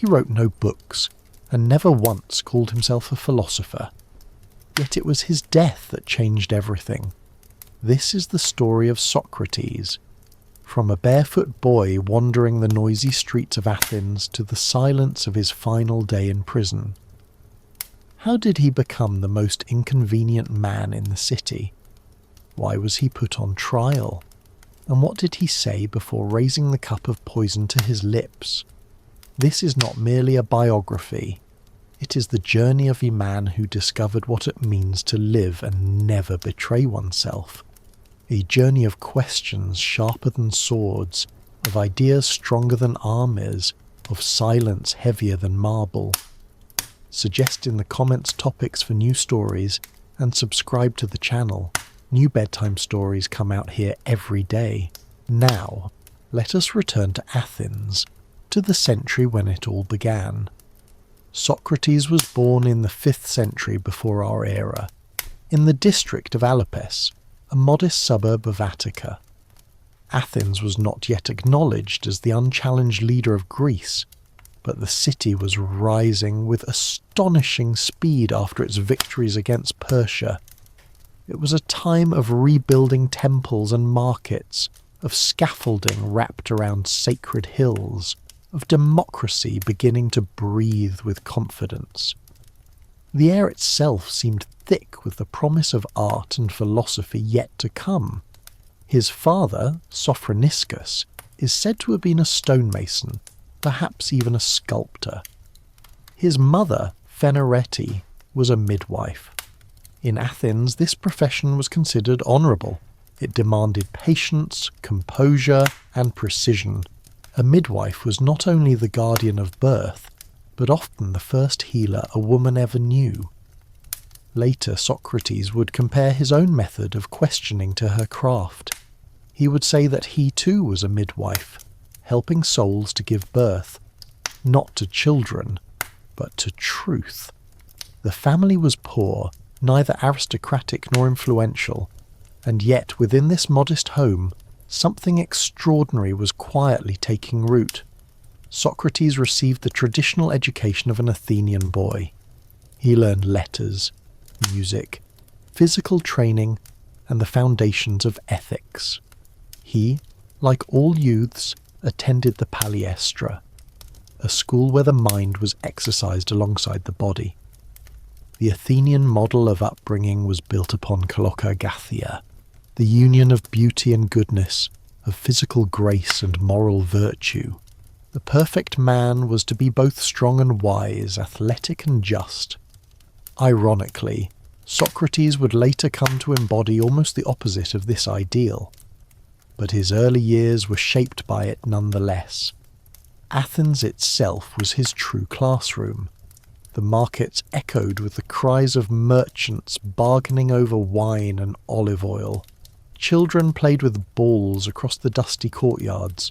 He wrote no books, and never once called himself a philosopher. Yet it was his death that changed everything. This is the story of Socrates, from a barefoot boy wandering the noisy streets of Athens to the silence of his final day in prison. How did he become the most inconvenient man in the city? Why was he put on trial? And what did he say before raising the cup of poison to his lips? This is not merely a biography. It is the journey of a man who discovered what it means to live and never betray oneself. A journey of questions sharper than swords, of ideas stronger than armies, of silence heavier than marble. Suggest in the comments topics for new stories and subscribe to the channel. New bedtime stories come out here every day. Now, let us return to Athens, to the century when it all began. Socrates was born in the 5th century before our era, in the district of Alopes, a modest suburb of Attica. Athens was not yet acknowledged as the unchallenged leader of Greece, but the city was rising with astonishing speed after its victories against Persia. It was a time of rebuilding temples and markets, of scaffolding wrapped around sacred hills, of democracy beginning to breathe with confidence. The air itself seemed thick with the promise of art and philosophy yet to come. His father, Socrates, is said to have been a stonemason, perhaps even a sculptor. His mother, Phanerete, was a midwife. In Athens, this profession was considered honourable. It demanded patience, composure, and precision. A midwife was not only the guardian of birth, but often the first healer a woman ever knew. Later, Socrates would compare his own method of questioning to her craft. He would say that he too was a midwife, helping souls to give birth, not to children, but to truth. The family was poor, neither aristocratic nor influential, and yet within this modest home, something extraordinary was quietly taking root. Socrates received the traditional education of an Athenian boy. He learned letters, music, physical training, and the foundations of ethics. He, like all youths, attended the Palaestra, a school where the mind was exercised alongside the body. The Athenian model of upbringing was built upon kolokagathia, the union of beauty and goodness, of physical grace and moral virtue. The perfect man was to be both strong and wise, athletic and just. Ironically, Socrates would later come to embody almost the opposite of this ideal, but his early years were shaped by it nonetheless. Athens itself was his true classroom. The markets echoed with the cries of merchants bargaining over wine and olive oil. Children played with balls across the dusty courtyards.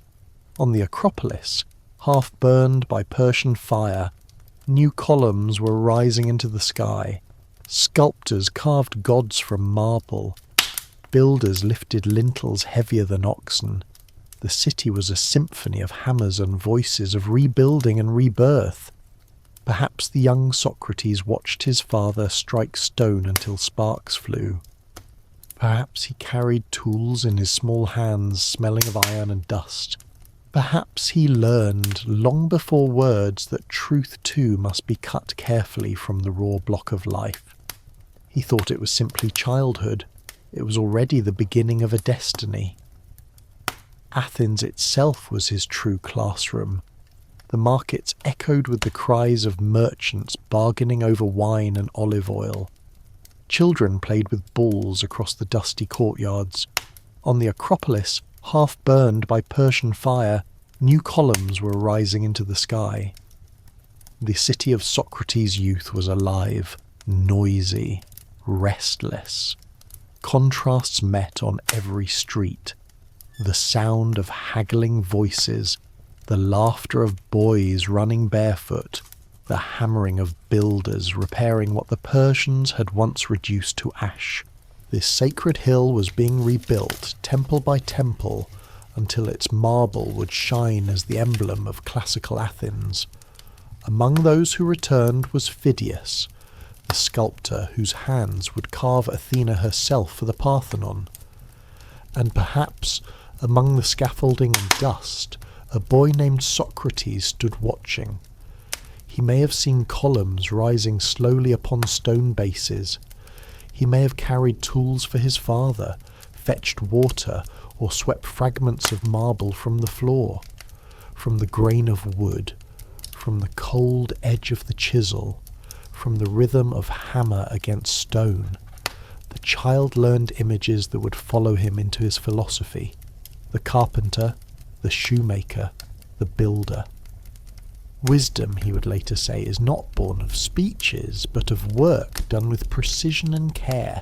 On the Acropolis, half burned by Persian fire, new columns were rising into the sky. Sculptors carved gods from marble. Builders lifted lintels heavier than oxen. The city was a symphony of hammers and voices, of rebuilding and rebirth. Perhaps the young Socrates watched his father strike stone until sparks flew. Perhaps he carried tools in his small hands, smelling of iron and dust. Perhaps he learned, long before words, that truth too must be cut carefully from the raw block of life. He thought it was simply childhood. It was already the beginning of a destiny. Athens itself was his true classroom. The markets echoed with the cries of merchants bargaining over wine and olive oil. Children played with balls across the dusty courtyards. On the Acropolis, half burned by Persian fire, new columns were rising into the sky. The city of Socrates' youth was alive, noisy, restless. Contrasts met on every street. The sound of haggling voices, the laughter of boys running barefoot, the hammering of builders repairing what the Persians had once reduced to ash. This sacred hill was being rebuilt, temple by temple, until its marble would shine as the emblem of classical Athens. Among those who returned was Phidias, the sculptor whose hands would carve Athena herself for the Parthenon. And perhaps among the scaffolding and dust, a boy named Socrates stood watching. He may have seen columns rising slowly upon stone bases. He may have carried tools for his father, fetched water, or swept fragments of marble from the floor, from the grain of wood, from the cold edge of the chisel, from the rhythm of hammer against stone. The child learned images that would follow him into his philosophy: the carpenter, the shoemaker, the builder. Wisdom, he would later say, is not born of speeches, but of work done with precision and care.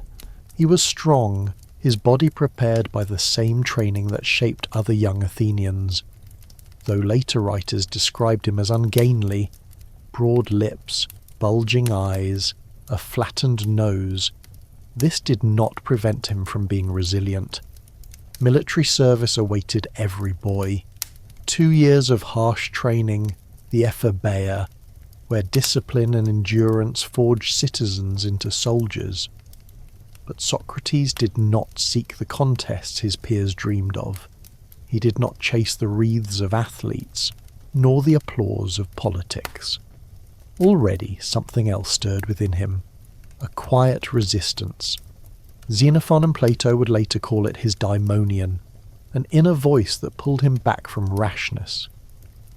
He was strong, his body prepared by the same training that shaped other young Athenians, though later writers described him as ungainly: broad lips, bulging eyes, a flattened nose. This did not prevent him from being resilient. Military service awaited every boy. 2 years of harsh training, the Ephebeia, where discipline and endurance forged citizens into soldiers. But Socrates did not seek the contests his peers dreamed of. He did not chase the wreaths of athletes, nor the applause of politics. Already something else stirred within him, a quiet resistance. Xenophon and Plato would later call it his daimonion, an inner voice that pulled him back from rashness.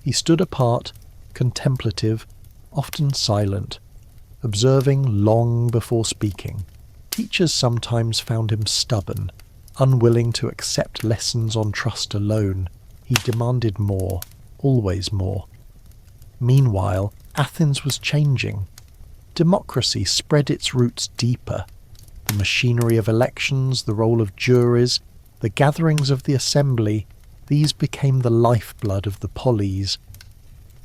He stood apart, contemplative, often silent, observing long before speaking. Teachers sometimes found him stubborn, unwilling to accept lessons on trust alone. He demanded more, always more. Meanwhile, Athens was changing. Democracy spread its roots deeper. The machinery of elections, the role of juries, the gatherings of the assembly, these became the lifeblood of the polis.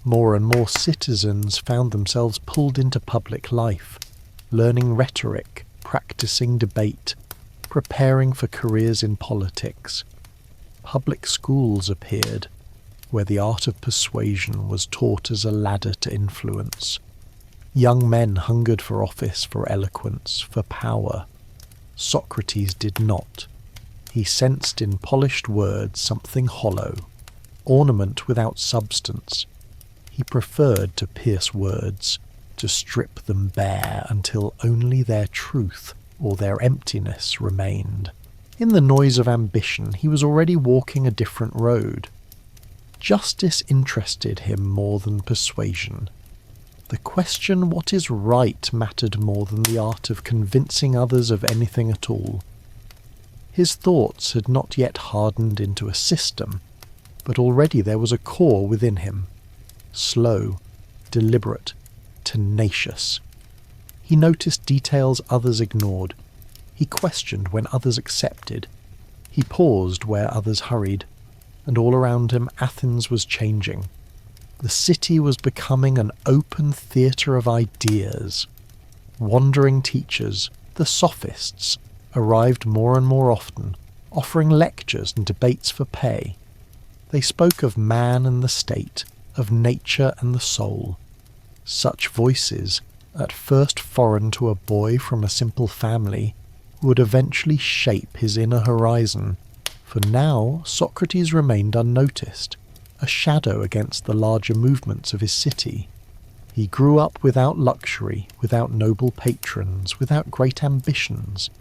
More and more citizens found themselves pulled into public life, learning rhetoric, practicing debate, preparing for careers in politics. Public schools appeared, where the art of persuasion was taught as a ladder to influence. Young men hungered for office, for eloquence, for power. Socrates did not. He sensed in polished words something hollow, ornament without substance. He preferred to pierce words, to strip them bare until only their truth or their emptiness remained. In the noise of ambition, he was already walking a different road. Justice interested him more than persuasion. The question what is right mattered more than the art of convincing others of anything at all. His thoughts had not yet hardened into a system, but already there was a core within him. Slow, deliberate, tenacious. He noticed details others ignored. He questioned when others accepted. He paused where others hurried. And all around him Athens was changing. The city was becoming an open theatre of ideas. Wandering teachers, the sophists, arrived more and more often, offering lectures and debates for pay. They spoke of man and the state, of nature and the soul. Such voices, at first foreign to a boy from a simple family, would eventually shape his inner horizon. For now Socrates remained unnoticed, a shadow against the larger movements of his city. He grew up without luxury, without noble patrons, without great ambitions.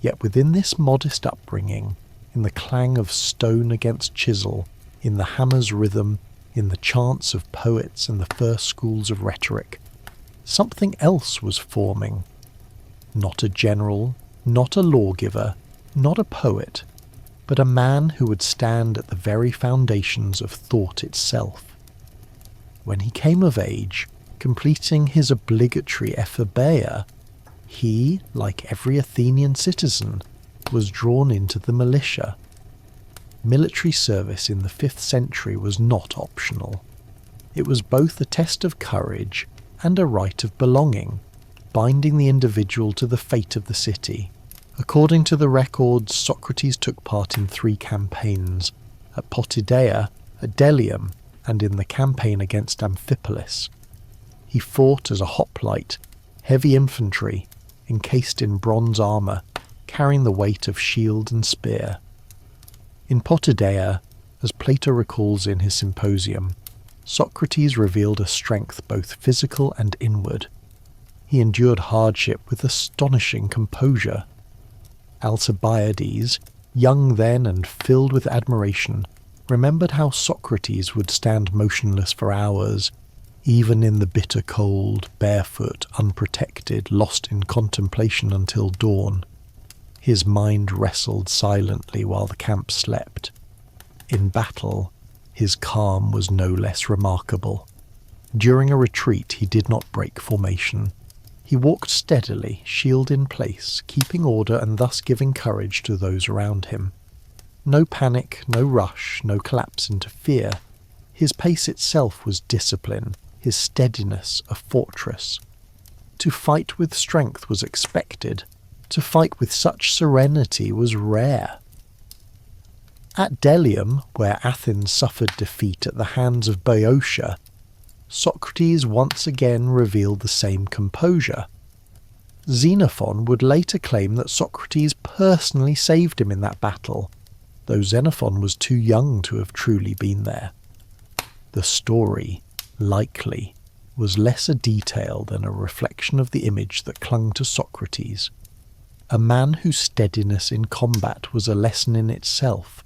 Yet within this modest upbringing, in the clang of stone against chisel, in the hammer's rhythm, in the chants of poets and the first schools of rhetoric, something else was forming. Not a general, not a lawgiver, not a poet, but a man who would stand at the very foundations of thought itself. When he came of age, completing his obligatory Ephebeia, he, like every Athenian citizen, was drawn into the militia. Military service in the 5th century was not optional. It was both a test of courage and a right of belonging, binding the individual to the fate of the city. According to the records, Socrates took part in 3 campaigns, at Potidaea, at Delium, and in the campaign against Amphipolis. He fought as a hoplite, heavy infantry, encased in bronze armour, carrying the weight of shield and spear. In Potidaea, as Plato recalls in his Symposium, Socrates revealed a strength both physical and inward. He endured hardship with astonishing composure. Alcibiades, young then and filled with admiration, remembered how Socrates would stand motionless for hours, even in the bitter cold, barefoot, unprotected, lost in contemplation until dawn. His mind wrestled silently while the camp slept. In battle, his calm was no less remarkable. During a retreat, he did not break formation. He walked steadily, shield in place, keeping order and thus giving courage to those around him. No panic, no rush, no collapse into fear. His pace itself was discipline, his steadiness a fortress. To fight with strength was expected. To fight with such serenity was rare. At Delium, where Athens suffered defeat at the hands of Boeotia, Socrates once again revealed the same composure. Xenophon would later claim that Socrates personally saved him in that battle, though Xenophon was too young to have truly been there. The story, likely, was less a detail than a reflection of the image that clung to Socrates, a man whose steadiness in combat was a lesson in itself.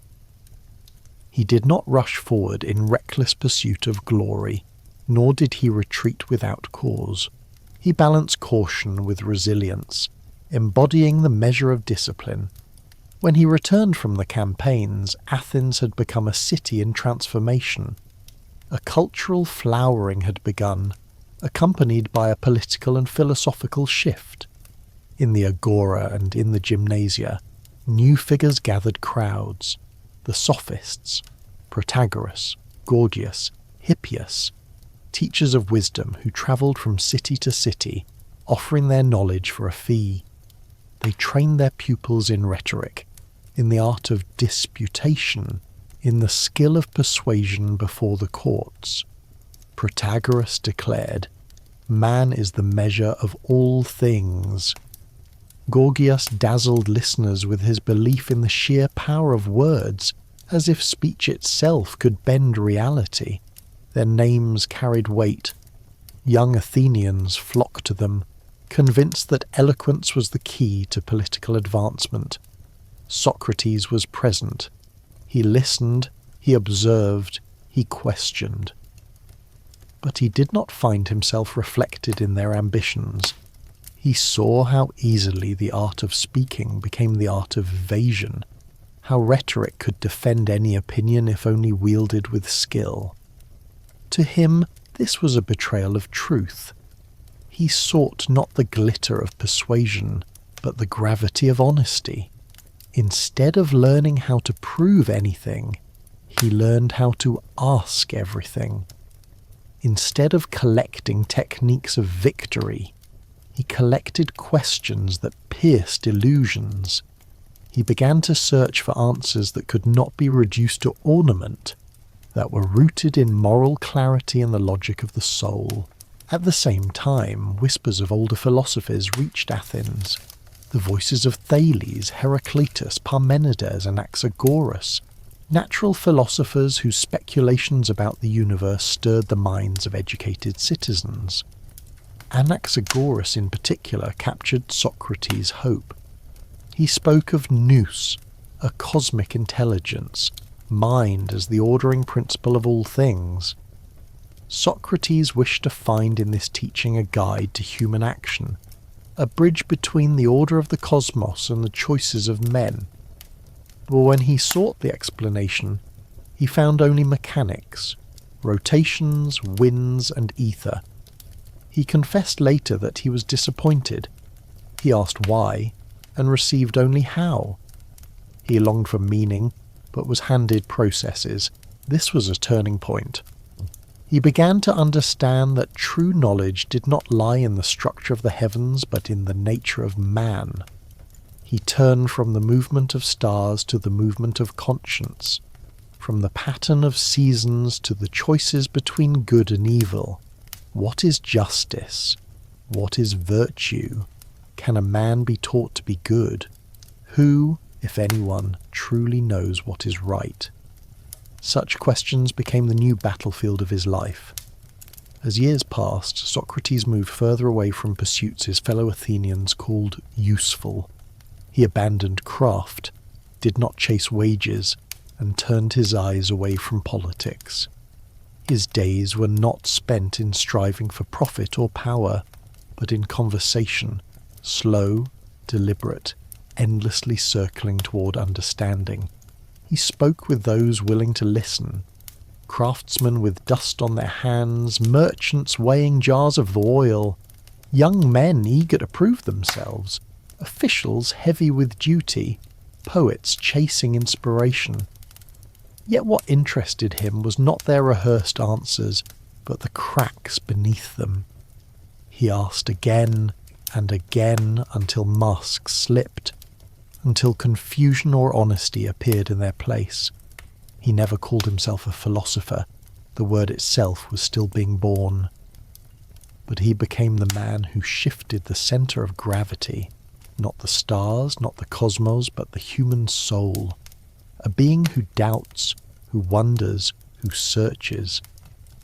He did not rush forward in reckless pursuit of glory, nor did he retreat without cause. He balanced caution with resilience, embodying the measure of discipline. When he returned from the campaigns, Athens had become a city in transformation. A cultural flowering had begun, accompanied by a political and philosophical shift. In the agora and in the gymnasia, new figures gathered crowds. The sophists, Protagoras, Gorgias, Hippias, teachers of wisdom who travelled from city to city, offering their knowledge for a fee. They trained their pupils in rhetoric, in the art of disputation, in the skill of persuasion before the courts. Protagoras declared, "Man is the measure of all things." Gorgias dazzled listeners with his belief in the sheer power of words, as if speech itself could bend reality. Their names carried weight. Young Athenians flocked to them, convinced that eloquence was the key to political advancement. Socrates was present. He listened, he observed, he questioned. But he did not find himself reflected in their ambitions. He saw how easily the art of speaking became the art of evasion, how rhetoric could defend any opinion if only wielded with skill. To him, this was a betrayal of truth. He sought not the glitter of persuasion, but the gravity of honesty. Instead of learning how to prove anything, he learned how to ask everything. Instead of collecting techniques of victory, he collected questions that pierced illusions. He began to search for answers that could not be reduced to ornament, that were rooted in moral clarity and the logic of the soul. At the same time, whispers of older philosophers reached Athens. The voices of Thales, Heraclitus, Parmenides, and Anaxagoras, natural philosophers whose speculations about the universe stirred the minds of educated citizens. Anaxagoras in particular captured Socrates' hope. He spoke of nous, a cosmic intelligence, mind as the ordering principle of all things. Socrates wished to find in this teaching a guide to human action, a bridge between the order of the cosmos and the choices of men. But when he sought the explanation, he found only mechanics, rotations, winds, and ether. He confessed later that he was disappointed. He asked why, and received only how. He longed for meaning, but was handed processes. This was a turning point. He began to understand that true knowledge did not lie in the structure of the heavens, but in the nature of man. He turned from the movement of stars to the movement of conscience, from the pattern of seasons to the choices between good and evil. What is justice? What is virtue? Can a man be taught to be good? Who, if anyone, truly knows what is right? Such questions became the new battlefield of his life. As years passed, Socrates moved further away from pursuits his fellow Athenians called useful. He abandoned craft, did not chase wages, and turned his eyes away from politics. His days were not spent in striving for profit or power, but in conversation, slow, deliberate, endlessly circling toward understanding. He spoke with those willing to listen, craftsmen with dust on their hands, merchants weighing jars of oil, young men eager to prove themselves, officials heavy with duty, poets chasing inspiration. Yet what interested him was not their rehearsed answers, but the cracks beneath them. He asked again and again until masks slipped, until confusion or honesty appeared in their place. He never called himself a philosopher. The word itself was still being born. But he became the man who shifted the centre of gravity, not the stars, not the cosmos, but the human soul. A being who doubts, who wonders, who searches.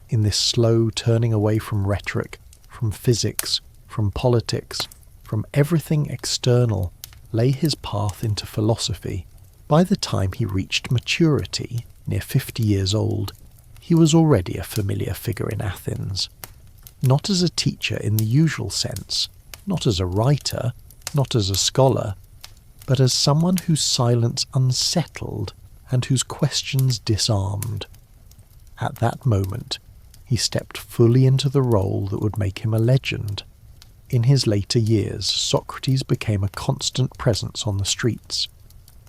In this slow turning away from rhetoric, from physics, from politics, from everything external, lay his path into philosophy. By the time he reached maturity, near 50 years old, he was already a familiar figure in Athens. Not as a teacher in the usual sense, not as a writer, not as a scholar, but as someone whose silence unsettled and whose questions disarmed. At that moment, he stepped fully into the role that would make him a legend. In his later years, Socrates became a constant presence on the streets.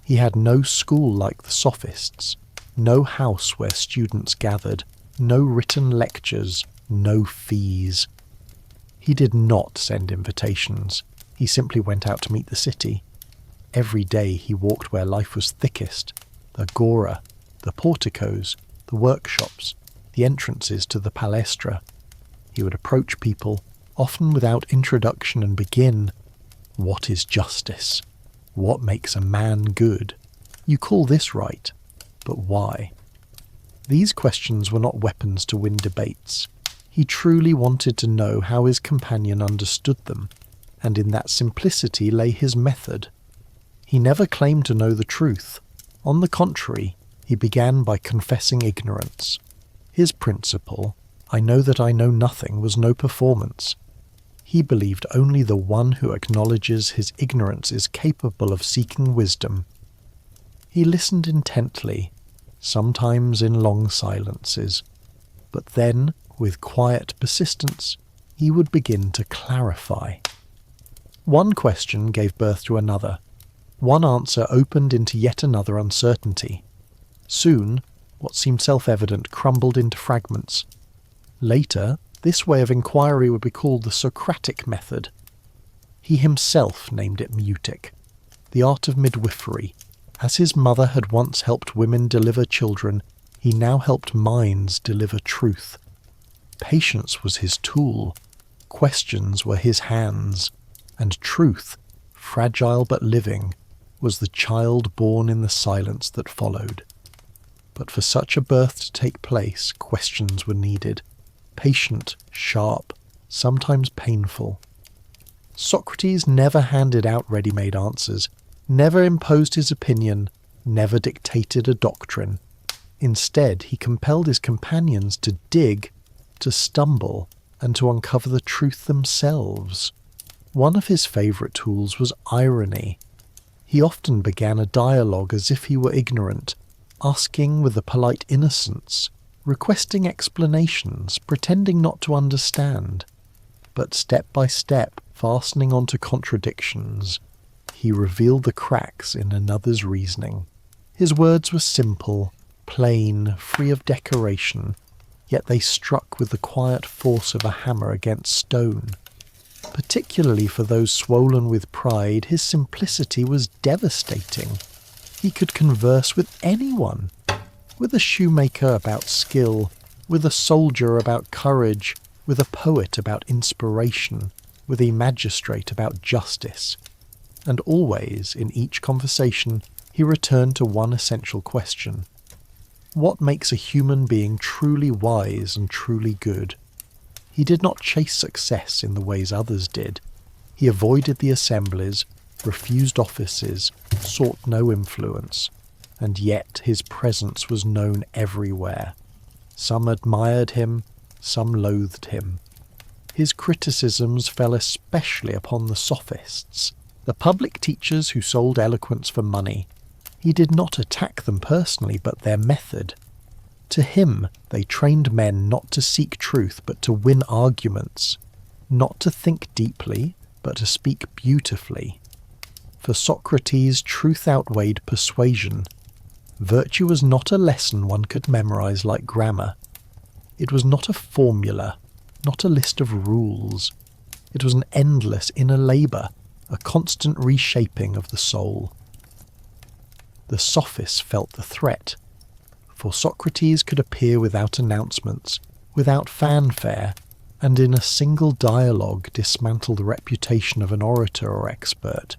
He had no school like the sophists, no house where students gathered, no written lectures, no fees. He did not send invitations. He simply went out to meet the city. Every day he walked where life was thickest, the agora, the porticos, the workshops, the entrances to the palestra. He would approach people, often without introduction, and begin, "What is justice? What makes a man good? You call this right, but why?" These questions were not weapons to win debates. He truly wanted to know how his companion understood them, and in that simplicity lay his method. He never claimed to know the truth. On the contrary, he began by confessing ignorance. His principle, "I know that I know nothing," was no performance. He believed only the one who acknowledges his ignorance is capable of seeking wisdom. He listened intently, sometimes in long silences, but then, with quiet persistence, he would begin to clarify. One question gave birth to another. One answer opened into yet another uncertainty. Soon, what seemed self-evident crumbled into fragments. Later, this way of inquiry would be called the Socratic method. He himself named it mutic, the art of midwifery. As his mother had once helped women deliver children, he now helped minds deliver truth. Patience was his tool, questions were his hands, and truth, fragile but living, was the child born in the silence that followed. But for such a birth to take place, questions were needed, patient, sharp, sometimes painful. Socrates never handed out ready-made answers, never imposed his opinion, never dictated a doctrine. Instead, he compelled his companions to dig, to stumble, and to uncover the truth themselves. One of his favourite tools was irony. He often began a dialogue as if he were ignorant, asking with a polite innocence, requesting explanations, pretending not to understand. But step by step, fastening onto contradictions, he revealed the cracks in another's reasoning. His words were simple, plain, free of decoration, yet they struck with the quiet force of a hammer against stone. Particularly for those swollen with pride, his simplicity was devastating. He could converse with anyone, with a shoemaker about skill, with a soldier about courage, with a poet about inspiration, with a magistrate about justice. And always, in each conversation, he returned to one essential question. What makes a human being truly wise and truly good? He did not chase success in the ways others did. He avoided the assemblies, refused offices, sought no influence, and yet his presence was known everywhere. Some admired him, some loathed him. His criticisms fell especially upon the sophists, the public teachers who sold eloquence for money. He did not attack them personally, but their method. To him, they trained men not to seek truth, but to win arguments, not to think deeply, but to speak beautifully. For Socrates, truth outweighed persuasion. Virtue was not a lesson one could memorize like grammar. It was not a formula, not a list of rules. It was an endless inner labor, a constant reshaping of the soul. The sophists felt the threat, for Socrates could appear without announcements, without fanfare, and in a single dialogue dismantle the reputation of an orator or expert.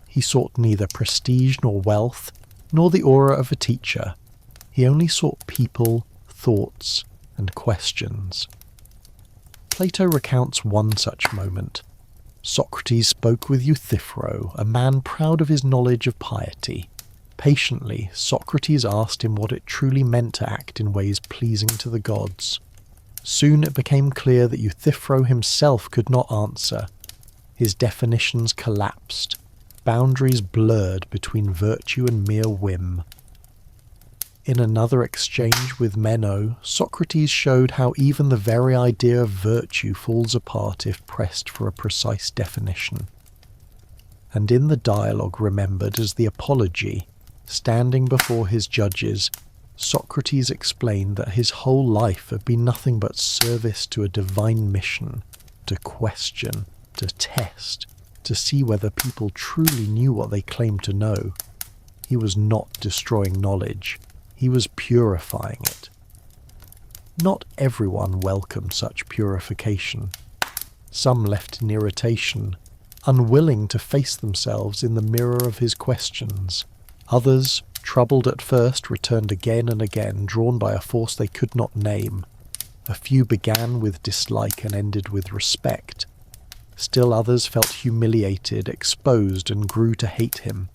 He sought neither prestige nor wealth, nor the aura of a teacher. He only sought people, thoughts, and questions. Plato recounts one such moment. Socrates spoke with Euthyphro, a man proud of his knowledge of piety. Patiently, Socrates asked him what it truly meant to act in ways pleasing to the gods. Soon it became clear that Euthyphro himself could not answer. His definitions collapsed, boundaries blurred between virtue and mere whim. In another exchange with Meno, Socrates showed how even the very idea of virtue falls apart if pressed for a precise definition. And in the dialogue remembered as the Apology, standing before his judges, Socrates explained that his whole life had been nothing but service to a divine mission, to question, to test, to see whether people truly knew what they claimed to know. He was not destroying knowledge, he was purifying it. Not everyone welcomed such purification. Some left in irritation, unwilling to face themselves in the mirror of his questions. Others, troubled at first, returned again and again, drawn by a force they could not name. A few began with dislike and ended with respect. Still others felt humiliated, exposed, and grew to hate him.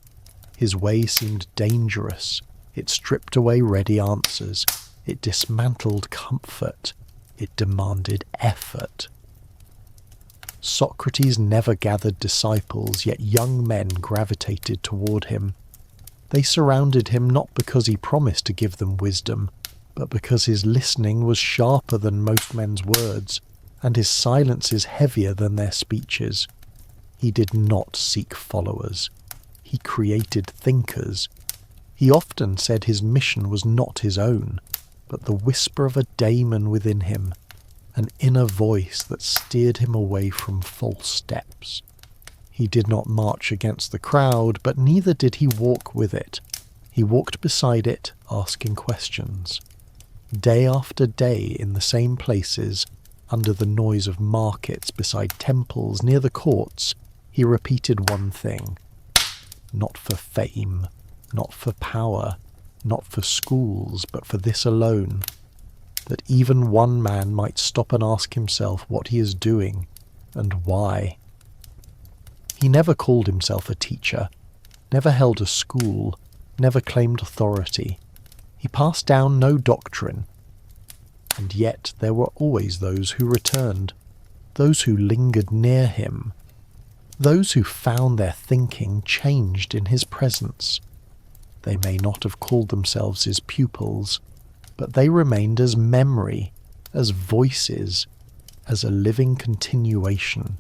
His way seemed dangerous. It stripped away ready answers. It dismantled comfort. It demanded effort. Socrates never gathered disciples, yet young men gravitated toward him. They surrounded him not because he promised to give them wisdom, but because his listening was sharper than most men's words, and his silences heavier than their speeches. He did not seek followers. He created thinkers. He often said his mission was not his own, but the whisper of a daemon within him, an inner voice that steered him away from false steps. He did not march against the crowd, but neither did he walk with it. He walked beside it, asking questions. Day after day in the same places, under the noise of markets, beside temples, near the courts, he repeated one thing. Not for fame, not for power, not for schools, but for this alone, that even one man might stop and ask himself what he is doing, and why. He never called himself a teacher, never held a school, never claimed authority. He passed down no doctrine. And yet there were always those who returned, those who lingered near him, those who found their thinking changed in his presence. They may not have called themselves his pupils, but they remained as memory, as voices, as a living continuation.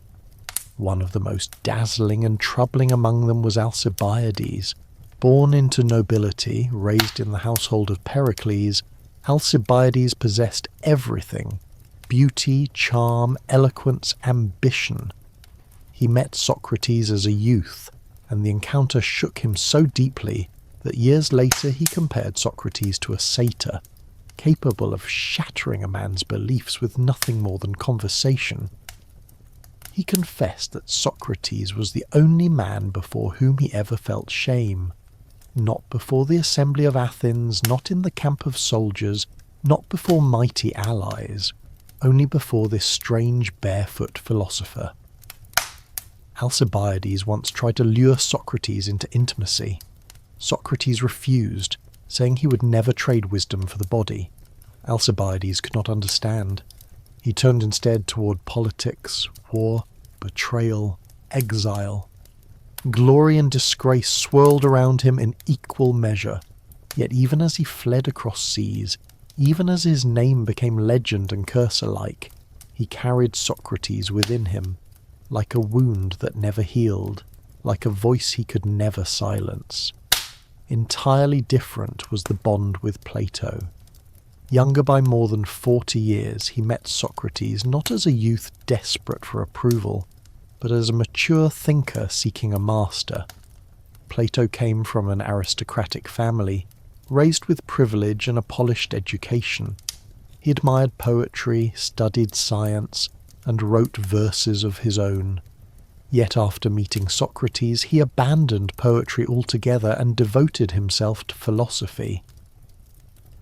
One of the most dazzling and troubling among them was Alcibiades. Born into nobility, raised in the household of Pericles, Alcibiades possessed everything: beauty, charm, eloquence, ambition. He met Socrates as a youth, and the encounter shook him so deeply that years later he compared Socrates to a satyr, capable of shattering a man's beliefs with nothing more than conversation. He confessed that Socrates was the only man before whom he ever felt shame. Not before the assembly of Athens, not in the camp of soldiers, not before mighty allies, only before this strange barefoot philosopher. Alcibiades once tried to lure Socrates into intimacy. Socrates refused, saying he would never trade wisdom for the body. Alcibiades could not understand. He turned instead toward politics, war, betrayal, exile. Glory and disgrace swirled around him in equal measure, yet even as he fled across seas, even as his name became legend and curse alike, he carried Socrates within him, like a wound that never healed, like a voice he could never silence. Entirely different was the bond with Plato. Younger by more than 40 years, he met Socrates not as a youth desperate for approval, but as a mature thinker seeking a master. Plato came from an aristocratic family, raised with privilege and a polished education. He admired poetry, studied science, and wrote verses of his own. Yet after meeting Socrates, he abandoned poetry altogether and devoted himself to philosophy.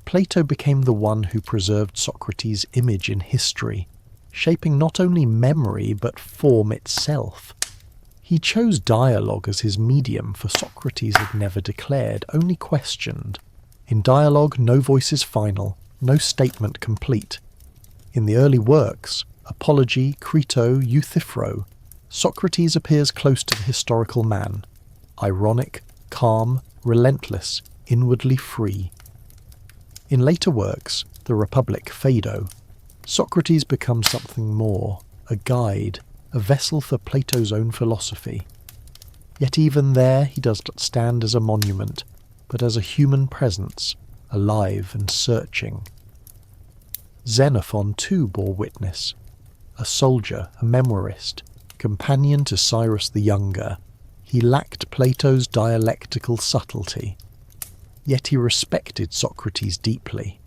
Plato became the one who preserved Socrates' image in history, shaping not only memory but form itself. He chose dialogue as his medium, for Socrates had never declared, only questioned. In dialogue, no voice is final, no statement complete. In the early works, Apology, Crito, Euthyphro, Socrates appears close to the historical man, ironic, calm, relentless, inwardly free. In later works, the Republic, Phaedo, Socrates becomes something more, a guide, a vessel for Plato's own philosophy. Yet even there he does not stand as a monument, but as a human presence, alive and searching. Xenophon too bore witness. A soldier, a memoirist, companion to Cyrus the Younger, he lacked Plato's dialectical subtlety. Yet he respected Socrates deeply.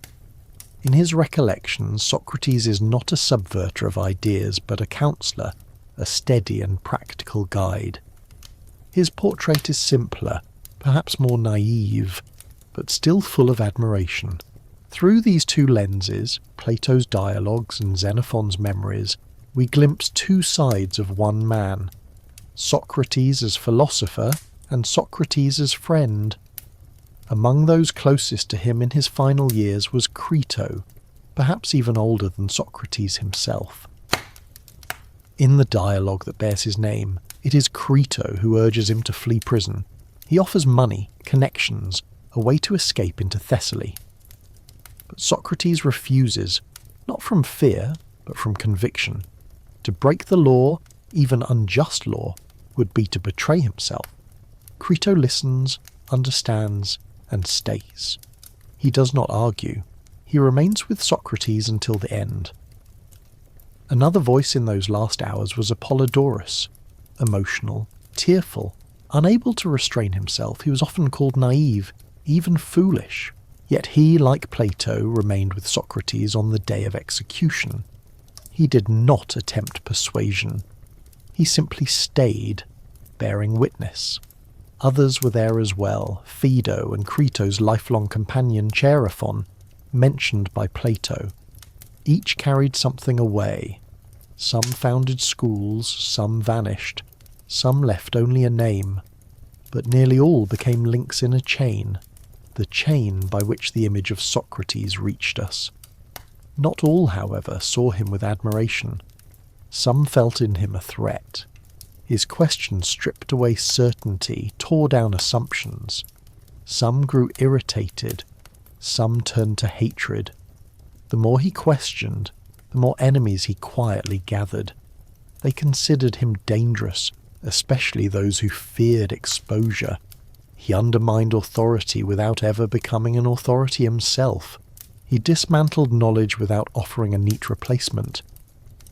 In his recollections, Socrates is not a subverter of ideas, but a counsellor, a steady and practical guide. His portrait is simpler, perhaps more naive, but still full of admiration. Through these two lenses, Plato's dialogues and Xenophon's memories, we glimpse two sides of one man, Socrates as philosopher and Socrates as friend. Among those closest to him in his final years was Crito, perhaps even older than Socrates himself. In the dialogue that bears his name, it is Crito who urges him to flee prison. He offers money, connections, a way to escape into Thessaly. But Socrates refuses, not from fear, but from conviction. To break the law, even unjust law, would be to betray himself. Crito listens, understands, and stays. He does not argue. He remains with Socrates until the end. Another voice in those last hours was Apollodorus. Emotional, tearful, unable to restrain himself, he was often called naive, even foolish. Yet he, like Plato, remained with Socrates on the day of execution. He did not attempt persuasion. He simply stayed, bearing witness. Others were there as well, Phaedo and Crito's lifelong companion Chaerephon, mentioned by Plato. Each carried something away. Some founded schools, some vanished, some left only a name, but nearly all became links in a chain, the chain by which the image of Socrates reached us. Not all, however, saw him with admiration. Some felt in him a threat. His questions stripped away certainty, tore down assumptions. Some grew irritated, some turned to hatred. The more he questioned, the more enemies he quietly gathered. They considered him dangerous, especially those who feared exposure. He undermined authority without ever becoming an authority himself. He dismantled knowledge without offering a neat replacement.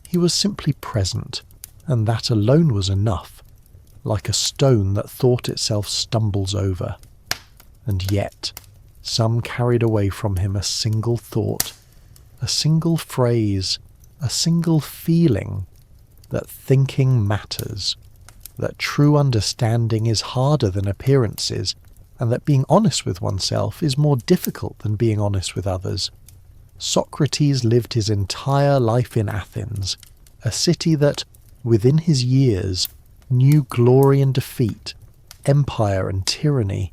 He was simply present, and that alone was enough, like a stone that thought itself stumbles over. And yet, Some carried away from him a single thought, a single phrase, a single feeling, that thinking matters, that true understanding is harder than appearances, and that being honest with oneself is more difficult than being honest with others. Socrates lived his entire life in Athens, a city that, within his years, knew glory and defeat, empire and tyranny,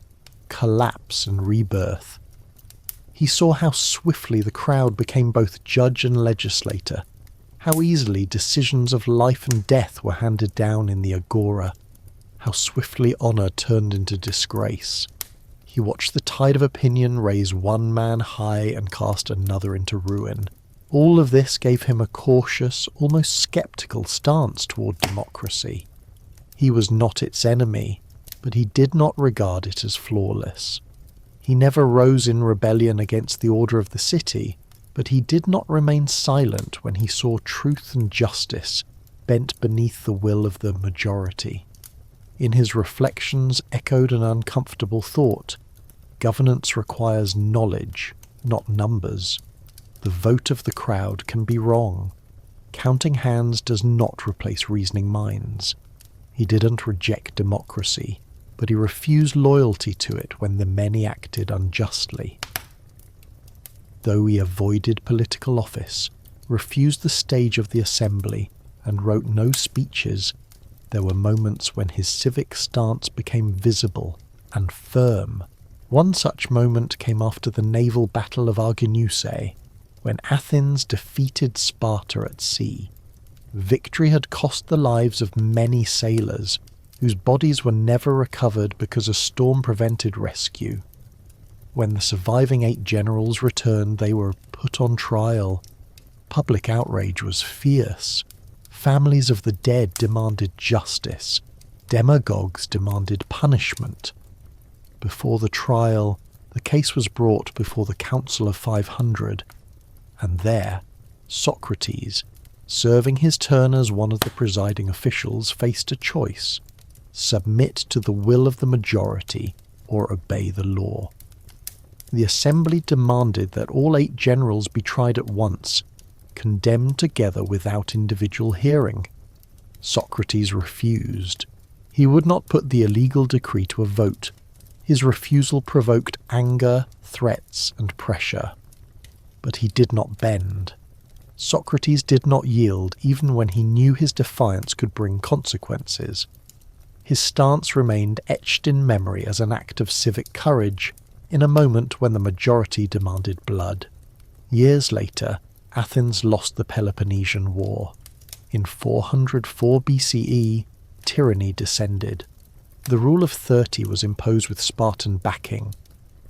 collapse and rebirth. He saw how swiftly the crowd became both judge and legislator, how easily decisions of life and death were handed down in the agora, how swiftly honour turned into disgrace. He watched the tide of opinion raise one man high and cast another into ruin. All of this gave him a cautious, almost sceptical stance toward democracy. He was not its enemy, but he did not regard it as flawless. He never rose in rebellion against the order of the city, but he did not remain silent when he saw truth and justice bent beneath the will of the majority. In his reflections echoed an uncomfortable thought: governance requires knowledge, not numbers. The vote of the crowd can be wrong. Counting hands does not replace reasoning minds. He didn't reject democracy, but he refused loyalty to it when the many acted unjustly. Though he avoided political office, refused the stage of the assembly, and wrote no speeches, there were moments when his civic stance became visible and firm. One such moment came after the naval battle of Arginusae, when Athens defeated Sparta at sea. Victory had cost the lives of many sailors, whose bodies were never recovered because a storm prevented rescue. When the surviving 8 generals returned, they were put on trial. Public outrage was fierce. Families of the dead demanded justice. Demagogues demanded punishment. Before the trial, the case was brought before the Council of 500, and there, Socrates, serving his turn as one of the presiding officials, faced a choice: submit to the will of the majority or obey the law. The assembly demanded that all 8 generals be tried at once, condemned together without individual hearing. Socrates refused. He would not put the illegal decree to a vote. His refusal provoked anger, threats, and pressure. But he did not bend. Socrates did not yield even when he knew his defiance could bring consequences. His stance remained etched in memory as an act of civic courage, in a moment when the majority demanded blood. Years later, Athens lost the Peloponnesian War. In 404 BCE, tyranny descended. The rule of 30 was imposed with Spartan backing,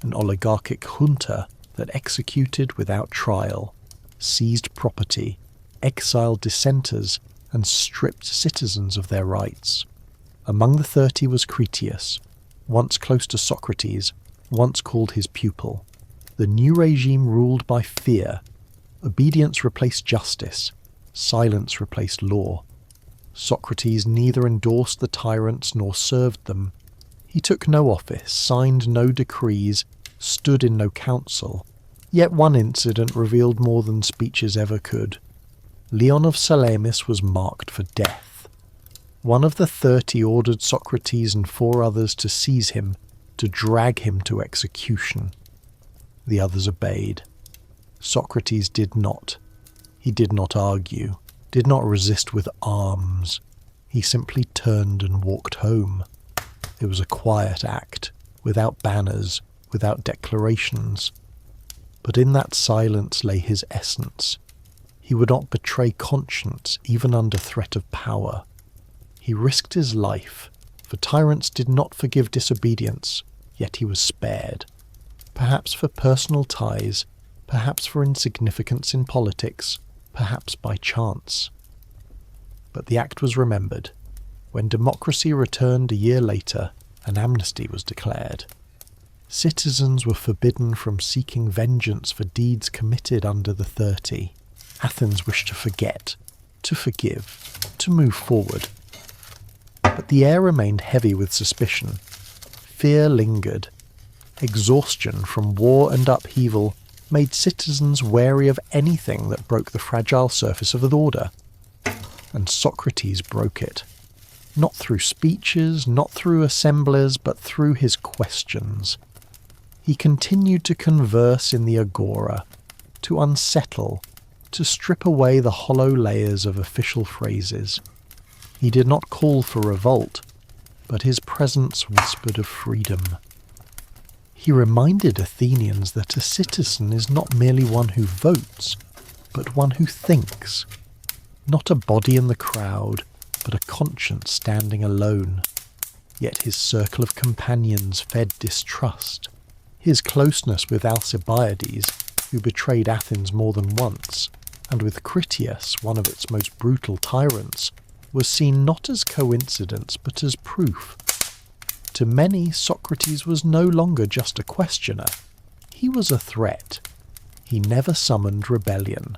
an oligarchic junta that executed without trial, seized property, exiled dissenters, and stripped citizens of their rights. Among the 30 was Critias, once close to Socrates, once called his pupil. The new regime ruled by fear. Obedience replaced justice. Silence replaced law. Socrates neither endorsed the tyrants nor served them. He took no office, signed no decrees, stood in no council. Yet one incident revealed more than speeches ever could. Leon of Salamis was marked for death. One of the 30 ordered Socrates and 4 others to seize him, to drag him to execution. The others obeyed. Socrates did not. He did not argue, did not resist with arms. He simply turned and walked home. It was a quiet act, without banners, without declarations. But in that silence lay his essence. He would not betray conscience even under threat of power. He risked his life, for tyrants did not forgive disobedience, yet he was spared. Perhaps for personal ties, perhaps for insignificance in politics, perhaps by chance. But the act was remembered. When democracy returned a year later, an amnesty was declared. Citizens were forbidden from seeking vengeance for deeds committed under the 30. Athens wished to forget, to forgive, to move forward. But the air remained heavy with suspicion. Fear lingered. Exhaustion from war and upheaval made citizens wary of anything that broke the fragile surface of the order. And Socrates broke it. Not through speeches, not through assemblies, but through his questions. He continued to converse in the agora, to unsettle, to strip away the hollow layers of official phrases. He did not call for revolt, but his presence whispered of freedom. He reminded Athenians that a citizen is not merely one who votes, but one who thinks. Not a body in the crowd, but a conscience standing alone. Yet his circle of companions fed distrust. His closeness with Alcibiades, who betrayed Athens more than once, and with Critias, one of its most brutal tyrants, was seen not as coincidence but as proof. To many, Socrates was no longer just a questioner. He was a threat. He never summoned rebellion.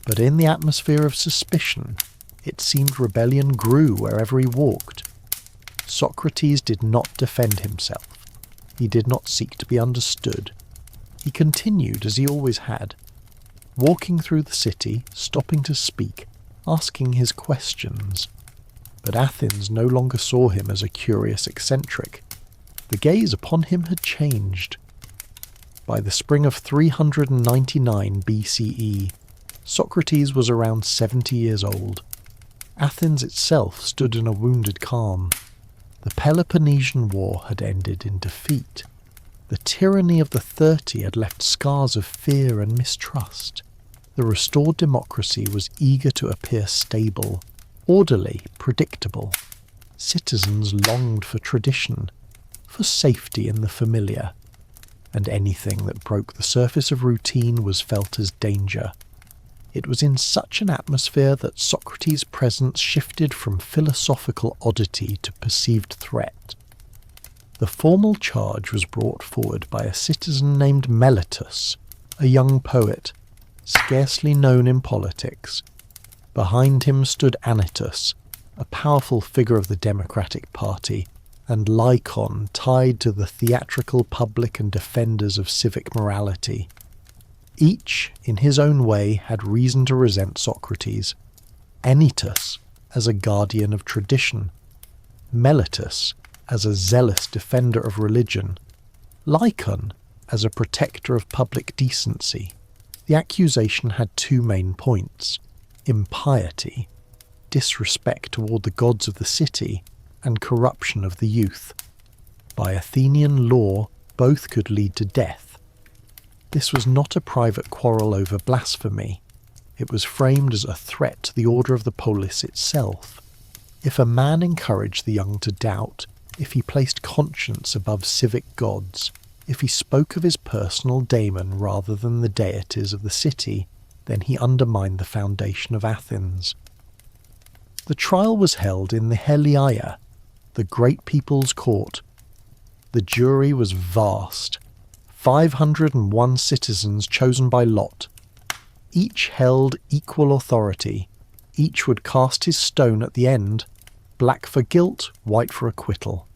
But in the atmosphere of suspicion, it seemed rebellion grew wherever he walked. Socrates did not defend himself. He did not seek to be understood. He continued as he always had, walking through the city, stopping to speak, asking his questions. But Athens no longer saw him as a curious eccentric. The gaze upon him had changed. By the spring of 399 BCE, Socrates was around 70 years old. Athens itself stood in a wounded calm. The Peloponnesian War had ended in defeat. The tyranny of the 30 had left scars of fear and mistrust. The restored democracy was eager to appear stable, orderly, predictable. Citizens longed for tradition, for safety in the familiar, and anything that broke the surface of routine was felt as danger. It was in such an atmosphere that Socrates' presence shifted from philosophical oddity to perceived threat. The formal charge was brought forward by a citizen named Meletus, a young poet, scarcely known in politics. Behind him stood Anytus, a powerful figure of the Democratic Party, and Lycon, tied to the theatrical public and defenders of civic morality. Each, in his own way, had reason to resent Socrates. Anytus, as a guardian of tradition. Meletus, as a zealous defender of religion. Lycon, as a protector of public decency. The accusation had two main points: impiety, disrespect toward the gods of the city, and corruption of the youth. By Athenian law, both could lead to death. This was not a private quarrel over blasphemy. It was framed as a threat to the order of the polis itself. If a man encouraged the young to doubt, if he placed conscience above civic gods, if he spoke of his personal daemon rather than the deities of the city, then he undermined the foundation of Athens. The trial was held in the Heliaia, the great people's court. The jury was vast. 501 citizens chosen by lot. Each held equal authority. Each would cast his stone at the end, black for guilt, white for acquittal.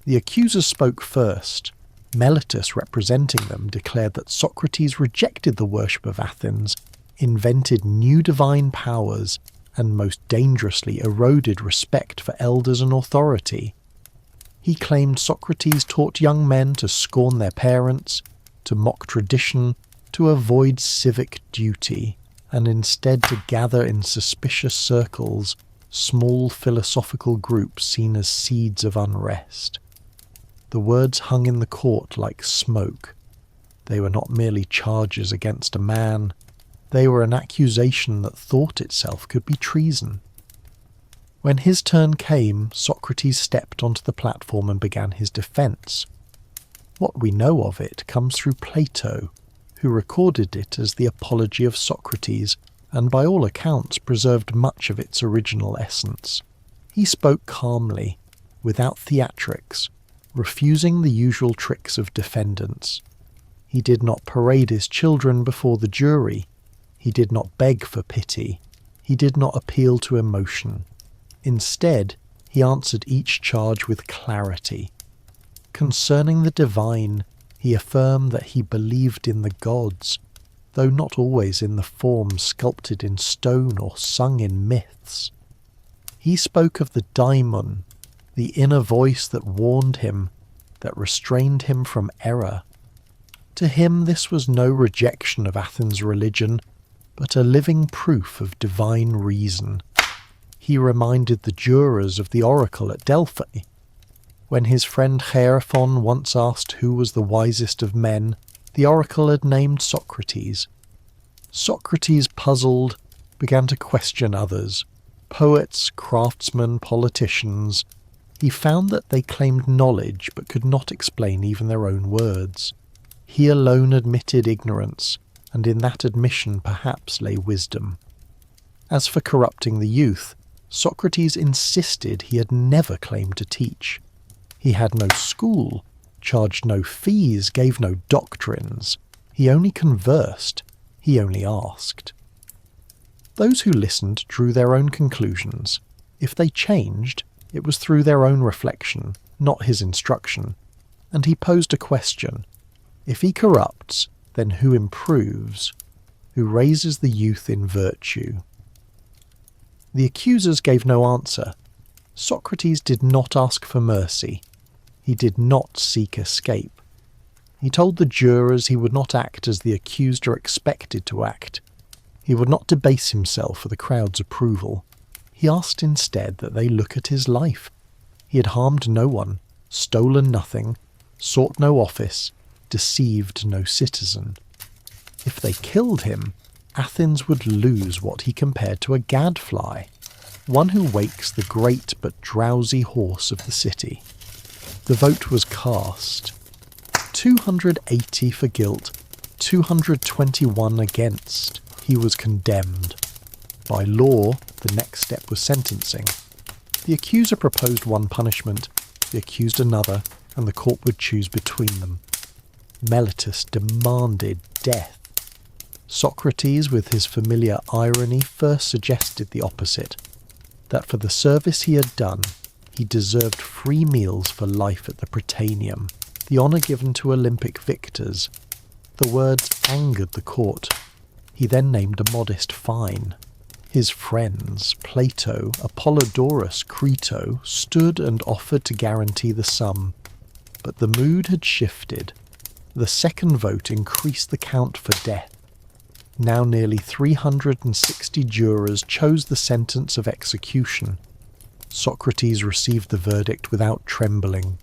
The accusers spoke first. Meletus, representing them, declared that Socrates rejected the worship of Athens, invented new divine powers, and most dangerously eroded respect for elders and authority. He claimed Socrates taught young men to scorn their parents, to mock tradition, to avoid civic duty, and instead to gather in suspicious circles, small philosophical groups seen as seeds of unrest. The words hung in the court like smoke. They were not merely charges against a man, they were an accusation that thought itself could be treason. When his turn came, Socrates stepped onto the platform and began his defence. What we know of it comes through Plato, who recorded it as the Apology of Socrates, and by all accounts preserved much of its original essence. He spoke calmly, without theatrics, refusing the usual tricks of defendants. He did not parade his children before the jury. He did not beg for pity. He did not appeal to emotion. Instead, he answered each charge with clarity. Concerning the divine, he affirmed that he believed in the gods, though not always in the form sculpted in stone or sung in myths. He spoke of the daimon, the inner voice that warned him, that restrained him from error. To him this was no rejection of Athens' religion, but a living proof of divine reason. He reminded the jurors of the oracle at Delphi. When his friend Chaerephon once asked who was the wisest of men, the oracle had named Socrates. Socrates, puzzled, began to question others, poets, craftsmen, politicians. He found that they claimed knowledge but could not explain even their own words. He alone admitted ignorance, and in that admission perhaps lay wisdom. As for corrupting the youth, Socrates insisted he had never claimed to teach. He had no school, charged no fees, gave no doctrines. He only conversed, he only asked. Those who listened drew their own conclusions. If they changed, it was through their own reflection, not his instruction. And he posed a question. If he corrupts, then who improves? Who raises the youth in virtue? The accusers gave no answer. Socrates did not ask for mercy. He did not seek escape. He told the jurors he would not act as the accused are expected to act. He would not debase himself for the crowd's approval. He asked instead that they look at his life. He had harmed no one, stolen nothing, sought no office, deceived no citizen. If they killed him, Athens would lose what he compared to a gadfly, one who wakes the great but drowsy horse of the city. The vote was cast. 280 for guilt, 221 against. He was condemned. By law, the next step was sentencing. The accuser proposed one punishment, the accused another, and the court would choose between them. Meletus demanded death. Socrates, with his familiar irony, first suggested the opposite, that for the service he had done, he deserved free meals for life at the Prytaneum, the honour given to Olympic victors. The words angered the court. He then named a modest fine. His friends, Plato, Apollodorus, Crito, stood and offered to guarantee the sum. But the mood had shifted. The second vote increased the count for death. Now nearly 360 jurors chose the sentence of execution. Socrates received the verdict without trembling.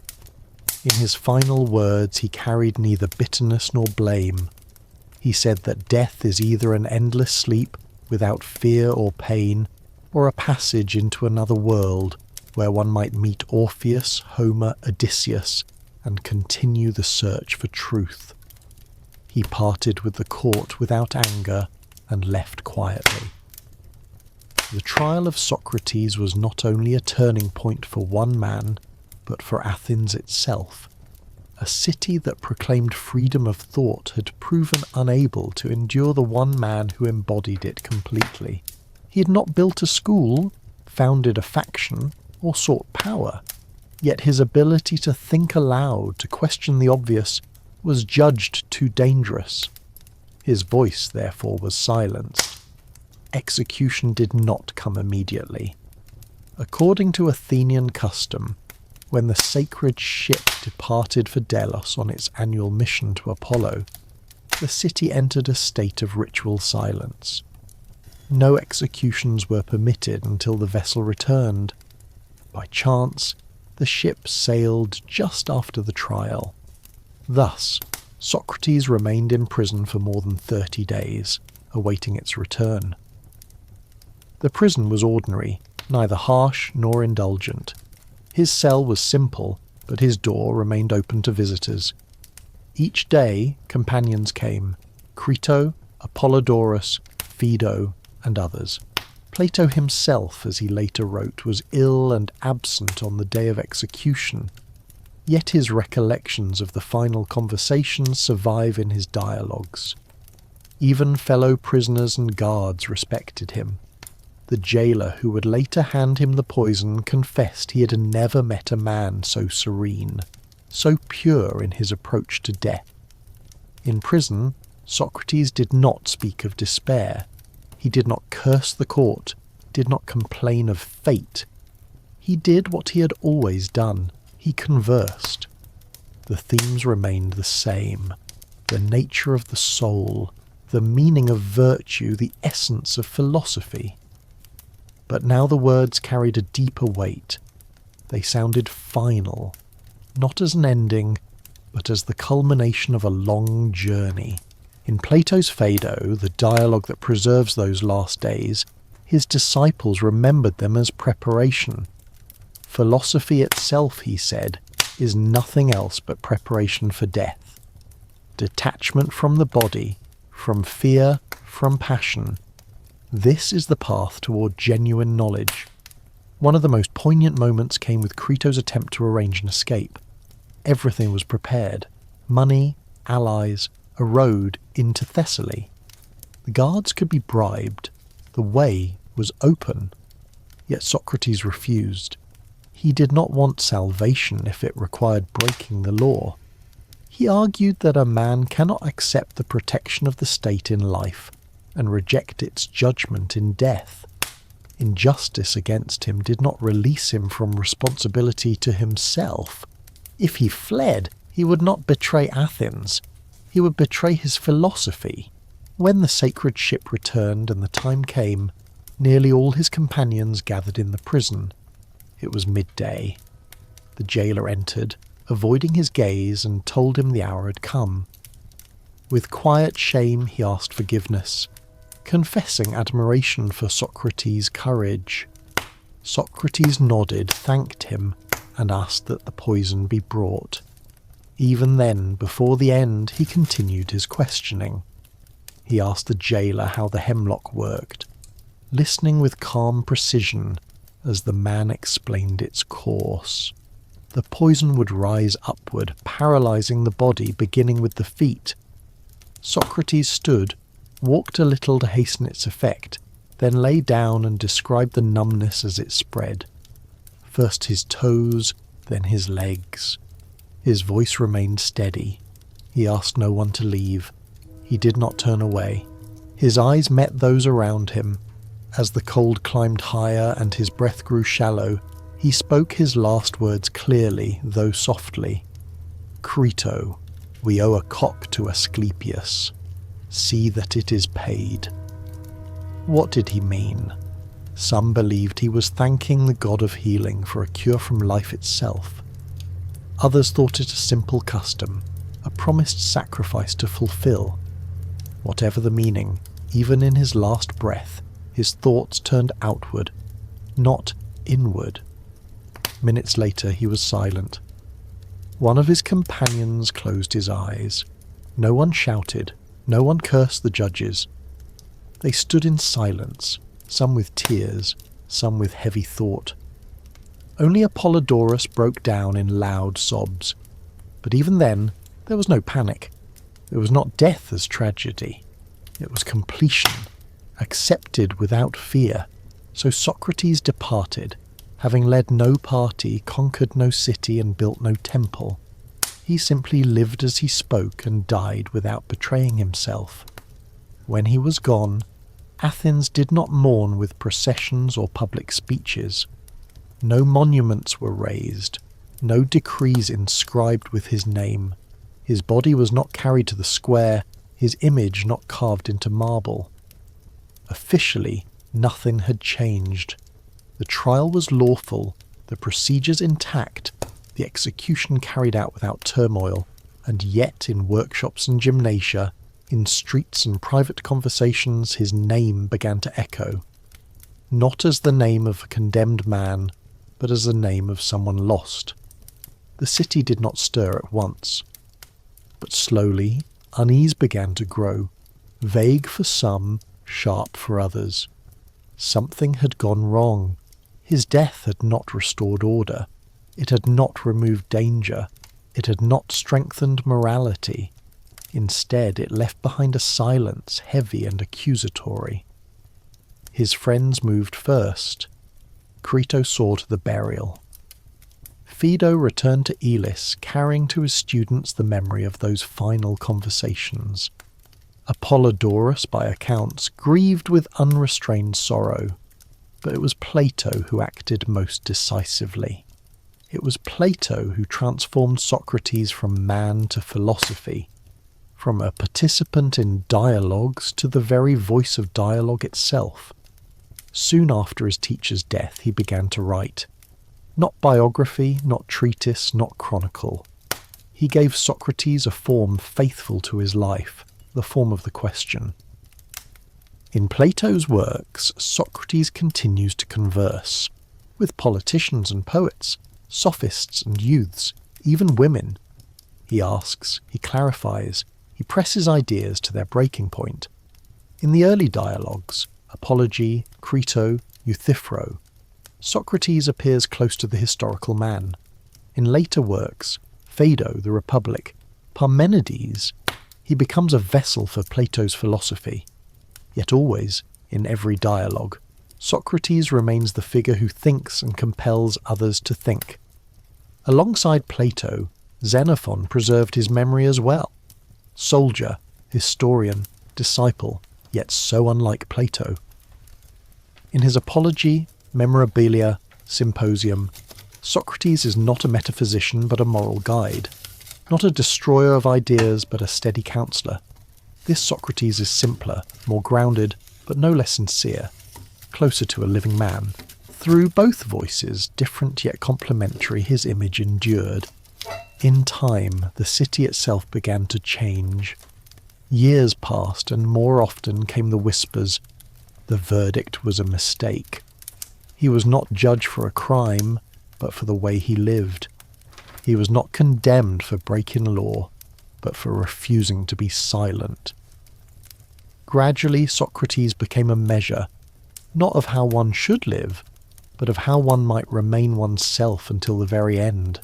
In his final words he carried neither bitterness nor blame. He said that death is either an endless sleep without fear or pain, or a passage into another world where one might meet Orpheus, Homer, Odysseus, and continue the search for truth. He parted with the court without anger and left quietly. The trial of Socrates was not only a turning point for one man, but for Athens itself. A city that proclaimed freedom of thought had proven unable to endure the one man who embodied it completely. He had not built a school, founded a faction, or sought power, yet his ability to think aloud, to question the obvious, was judged too dangerous. His voice, therefore, was silenced. Execution did not come immediately. According to Athenian custom, when the sacred ship departed for Delos on its annual mission to Apollo, the city entered a state of ritual silence. No executions were permitted until the vessel returned. By chance, the ship sailed just after the trial. Thus, Socrates remained in prison for more than 30 days, awaiting its return. The prison was ordinary, neither harsh nor indulgent. His cell was simple, but his door remained open to visitors. Each day, companions came: Crito, Apollodorus, Phaedo, and others. Plato himself, as he later wrote, was ill and absent on the day of execution, yet his recollections of the final conversations survive in his dialogues. Even fellow prisoners and guards respected him. The jailer who would later hand him the poison confessed he had never met a man so serene, so pure in his approach to death. In prison, Socrates did not speak of despair. He did not curse the court, did not complain of fate. He did what he had always done. He conversed. The themes remained the same. The nature of the soul, the meaning of virtue, the essence of philosophy. But now the words carried a deeper weight. They sounded final, not as an ending, but as the culmination of a long journey. In Plato's Phaedo, the dialogue that preserves those last days, his disciples remembered them as preparation. Philosophy itself, he said, is nothing else but preparation for death. Detachment from the body, from fear, from passion. This is the path toward genuine knowledge. One of the most poignant moments came with Crito's attempt to arrange an escape. Everything was prepared. Money, allies, a road into Thessaly. The guards could be bribed. The way was open. Yet Socrates refused. He did not want salvation if it required breaking the law. He argued that a man cannot accept the protection of the state in life and reject its judgment in death. Injustice against him did not release him from responsibility to himself. If he fled, he would not betray Athens. He would betray his philosophy. When the sacred ship returned and the time came, nearly all his companions gathered in the prison. It was midday. The jailer entered, avoiding his gaze, and told him the hour had come. With quiet shame he asked forgiveness, confessing admiration for Socrates' courage. Socrates nodded, thanked him, and asked that the poison be brought. Even then, before the end, he continued his questioning. He asked the jailer how the hemlock worked, listening with calm precision as the man explained its course. The poison would rise upward, paralyzing the body, beginning with the feet. Socrates stood, walked a little to hasten its effect, then lay down and described the numbness as it spread. First his toes, then his legs. His voice remained steady. He asked no one to leave. He did not turn away. His eyes met those around him. As the cold climbed higher and his breath grew shallow, he spoke his last words clearly, though softly. Crito, we owe a cock to Asclepius. See that it is paid. What did he mean? Some believed he was thanking the god of healing for a cure from life itself. Others thought it a simple custom, a promised sacrifice to fulfill. Whatever the meaning, even in his last breath, his thoughts turned outward, not inward. Minutes later he was silent. One of his companions closed his eyes. No one shouted, no one cursed the judges. They stood in silence, some with tears, some with heavy thought. Only Apollodorus broke down in loud sobs. But even then, there was no panic. It was not death as tragedy. It was completion, accepted without fear. So Socrates departed, having led no party, conquered no city, and built no temple. He simply lived as he spoke and died without betraying himself. When he was gone, Athens did not mourn with processions or public speeches. No monuments were raised, no decrees inscribed with his name. His body was not carried to the square, his image not carved into marble. Officially, nothing had changed. The trial was lawful, the procedures intact, the execution carried out without turmoil, and yet in workshops and gymnasia, in streets and private conversations, his name began to echo. Not as the name of a condemned man, but as the name of someone lost. The city did not stir at once. But slowly, unease began to grow, vague for some, sharp for others. Something had gone wrong. His death had not restored order. It had not removed danger. It had not strengthened morality. Instead, it left behind a silence heavy and accusatory. His friends moved first. Crito saw to the burial. Phaedo returned to Elis, carrying to his students the memory of those final conversations. Apollodorus, by accounts, grieved with unrestrained sorrow, but it was Plato who acted most decisively. It was Plato who transformed Socrates from man to philosophy, from a participant in dialogues to the very voice of dialogue itself. Soon after his teacher's death, he began to write. Not biography, not treatise, not chronicle. He gave Socrates a form faithful to his life, the form of the question. In Plato's works, Socrates continues to converse, with politicians and poets, sophists and youths, even women. He asks, he clarifies, he presses ideas to their breaking point. In the early dialogues, Apology, Crito, Euthyphro, Socrates appears close to the historical man. In later works, Phaedo, the Republic, Parmenides, he becomes a vessel for Plato's philosophy. Yet always, in every dialogue, Socrates remains the figure who thinks and compels others to think. Alongside Plato, Xenophon preserved his memory as well. Soldier, historian, disciple, yet so unlike Plato. In his Apology, Memorabilia, Symposium, Socrates is not a metaphysician but a moral guide, not a destroyer of ideas but a steady counsellor. This Socrates is simpler, more grounded, but no less sincere, closer to a living man. Through both voices, different yet complementary, his image endured. In time, the city itself began to change. Years passed, and more often came the whispers, the verdict was a mistake. He was not judged for a crime, but for the way he lived. He was not condemned for breaking law, but for refusing to be silent. Gradually, Socrates became a measure, not of how one should live, but of how one might remain oneself until the very end.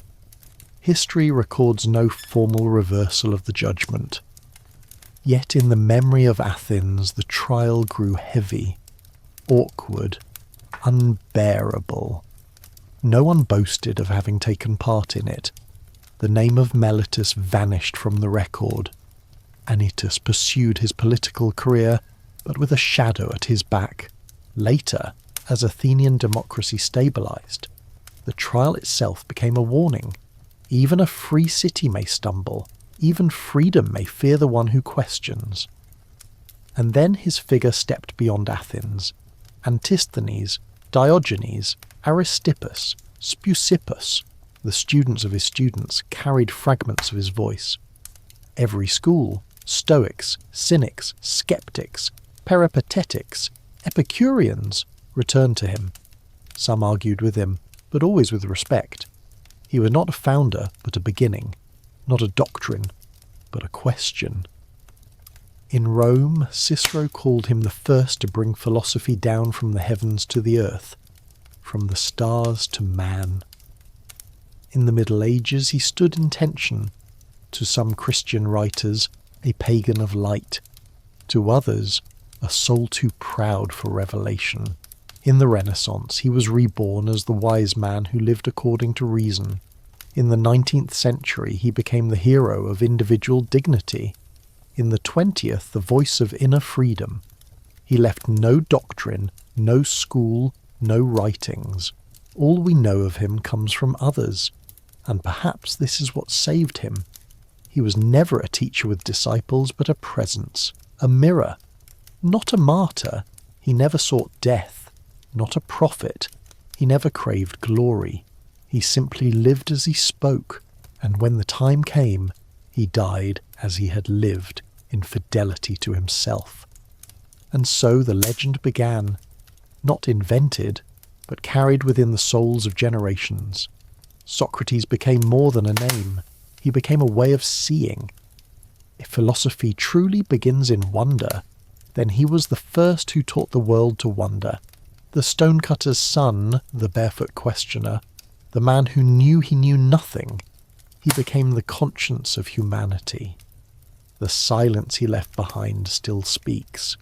History records no formal reversal of the judgment. Yet in the memory of Athens the trial grew heavy, awkward, unbearable. No one boasted of having taken part in it. The name of Meletus vanished from the record. Anytus pursued his political career, but with a shadow at his back. Later, as Athenian democracy stabilized, the trial itself became a warning. Even a free city may stumble. Even freedom may fear the one who questions. And then his figure stepped beyond Athens. Antisthenes, Diogenes, Aristippus, Speusippus, the students of his students, carried fragments of his voice. Every school, Stoics, Cynics, Skeptics, Peripatetics, Epicureans, returned to him. Some argued with him, but always with respect. He was not a founder, but a beginning. Not a doctrine, but a question. In Rome, Cicero called him the first to bring philosophy down from the heavens to the earth, from the stars to man. In the Middle Ages he stood in tension, to some Christian writers a pagan of light, to others a soul too proud for revelation. In the Renaissance he was reborn as the wise man who lived according to reason. In the 19th century he became the hero of individual dignity. In the 20th, the voice of inner freedom. He left no doctrine, no school, no writings. All we know of him comes from others, and perhaps this is what saved him. He was never a teacher with disciples, but a presence, a mirror. Not a martyr, he never sought death. Not a prophet, he never craved glory. He simply lived as he spoke, and when the time came, he died as he had lived, in fidelity to himself. And so the legend began, not invented, but carried within the souls of generations. Socrates became more than a name. He became a way of seeing. If philosophy truly begins in wonder, then he was the first who taught the world to wonder. The stonecutter's son, the barefoot questioner, the man who knew he knew nothing, he became the conscience of humanity. The silence he left behind still speaks.